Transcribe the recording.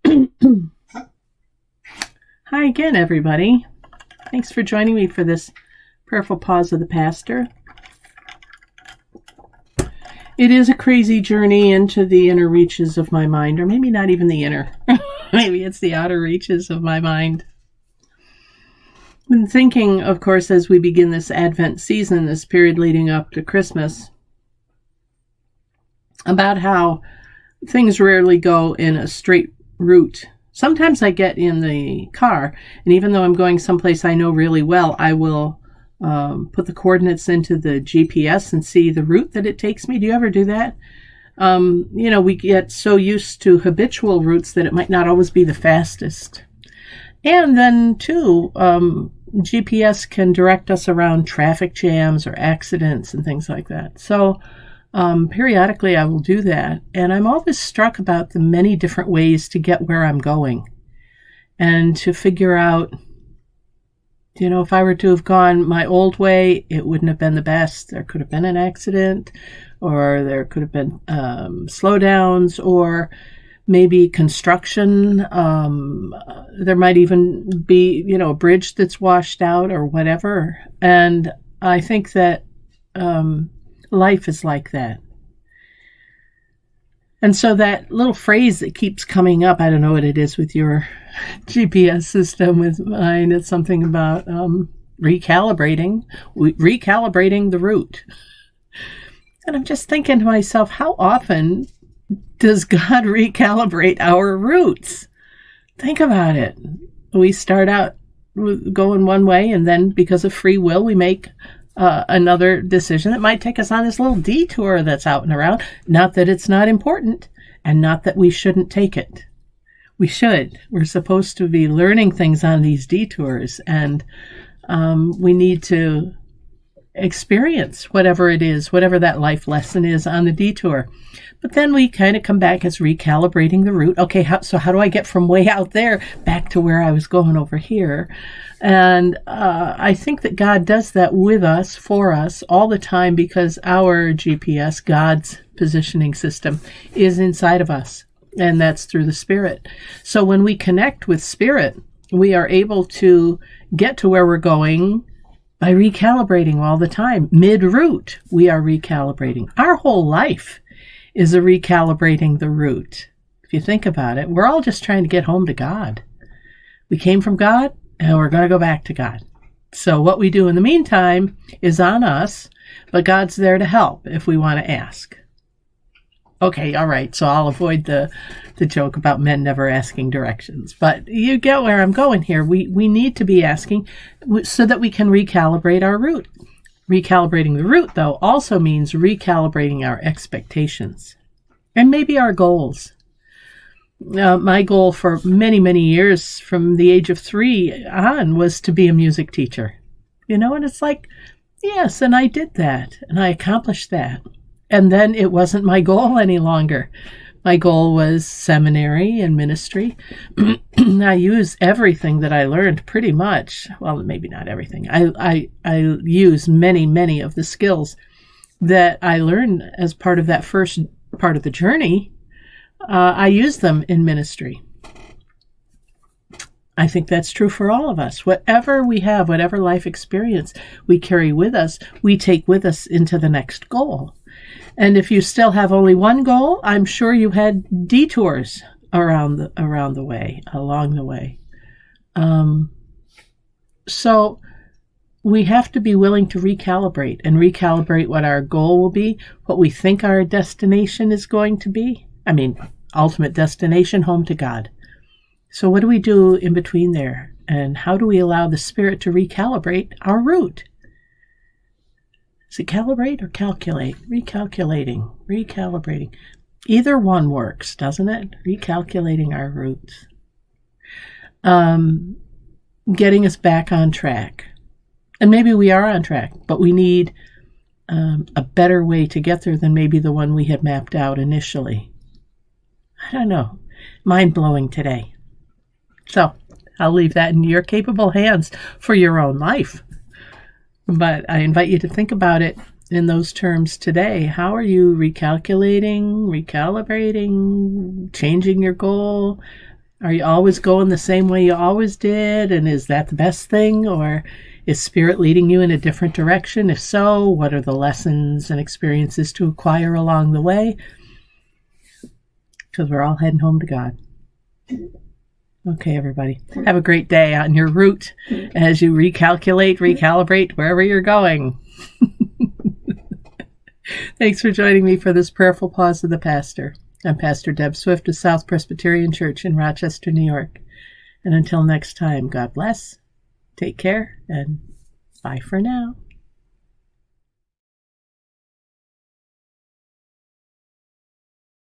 Hi again, everybody. Thanks for joining me for this prayerful pause of the pastor. It is a crazy journey into the inner reaches of my mind, or maybe not even the inner. Maybe it's the outer reaches of my mind. I've been thinking, of course, as we begin this Advent season, this period leading up to Christmas, about how things rarely go in a straight route. Sometimes I get in the car, and even though I'm going someplace I know really well, I will put the coordinates into the GPS and see the route that it takes me. Do you ever do that? We get so used to habitual routes that it might not always be the fastest. And then, too, GPS can direct us around traffic jams or accidents and things like that. So periodically I will do that, and I'm always struck about the many different ways to get where I'm going and to figure out, if I were to have gone my old way, it wouldn't have been the best. There could have been an accident, or there could have been slowdowns, or maybe construction. There might even be, a bridge that's washed out or whatever. And I think that life is like that. And so that little phrase that keeps coming up, I don't know what it is with your GPS system, with mine, it's something about recalibrating the route. And I'm just thinking to myself, how often does God recalibrate our routes? Think about it. We start out going one way, and then because of free will, we make another decision that might take us on this little detour that's out and around. Not that it's not important, and not that we shouldn't take it. We should. We're supposed to be learning things on these detours, and we need to experience whatever it is, whatever that life lesson is on the detour. But then we kind of come back as recalibrating the route. Okay, how do I get from way out there back to where I was going over here? And I think that God does that with us, for us, all the time, because our GPS, God's positioning system, is inside of us, and that's through the Spirit. So when we connect with Spirit, we are able to get to where we're going by recalibrating all the time. Mid-route, we are recalibrating. Our whole life is a recalibrating the route. If you think about it, we're all just trying to get home to God. We came from God, and we're going to go back to God. So what we do in the meantime is on us, but God's there to help if we want to ask. Okay, all right, so I'll avoid the joke about men never asking directions. But you get where I'm going here. We need to be asking so that we can recalibrate our route. Recalibrating the route, though, also means recalibrating our expectations and maybe our goals. My goal for many, many years, from the age of 3 on, was to be a music teacher. And it's like, yes, and I did that, and I accomplished that. And then it wasn't my goal any longer. My goal was seminary and ministry. I use everything that I learned pretty much. Well, maybe not everything. I use many, many of the skills that I learned as part of that first part of the journey. I use them in ministry. I think that's true for all of us. Whatever we have, whatever life experience we carry with us, we take with us into the next goal. And if you still have only one goal, I'm sure you had detours along the way. So we have to be willing to recalibrate what our goal will be, what we think our destination is going to be. Ultimate destination, home to God. So what do we do in between there? And how do we allow the Spirit to recalibrate our route? Is it calibrate or calculate? Recalibrating. Either one works, doesn't it? Recalculating our routes. Getting us back on track. And maybe we are on track, but we need a better way to get there than maybe the one we had mapped out initially. I don't know. Mind-blowing today. So I'll leave that in your capable hands for your own life. But I invite you to think about it in those terms today. How are you recalculating, recalibrating, changing your goal? Are you always going the same way you always did? And is that the best thing? Or is Spirit leading you in a different direction? If so, what are the lessons and experiences to acquire along the way? Because we're all heading home to God. Okay, everybody. Have a great day on your route as you recalibrate, wherever you're going. Thanks for joining me for this prayerful pause of the pastor. I'm Pastor Deb Swift of South Presbyterian Church in Rochester, New York. And until next time, God bless, take care, and bye for now.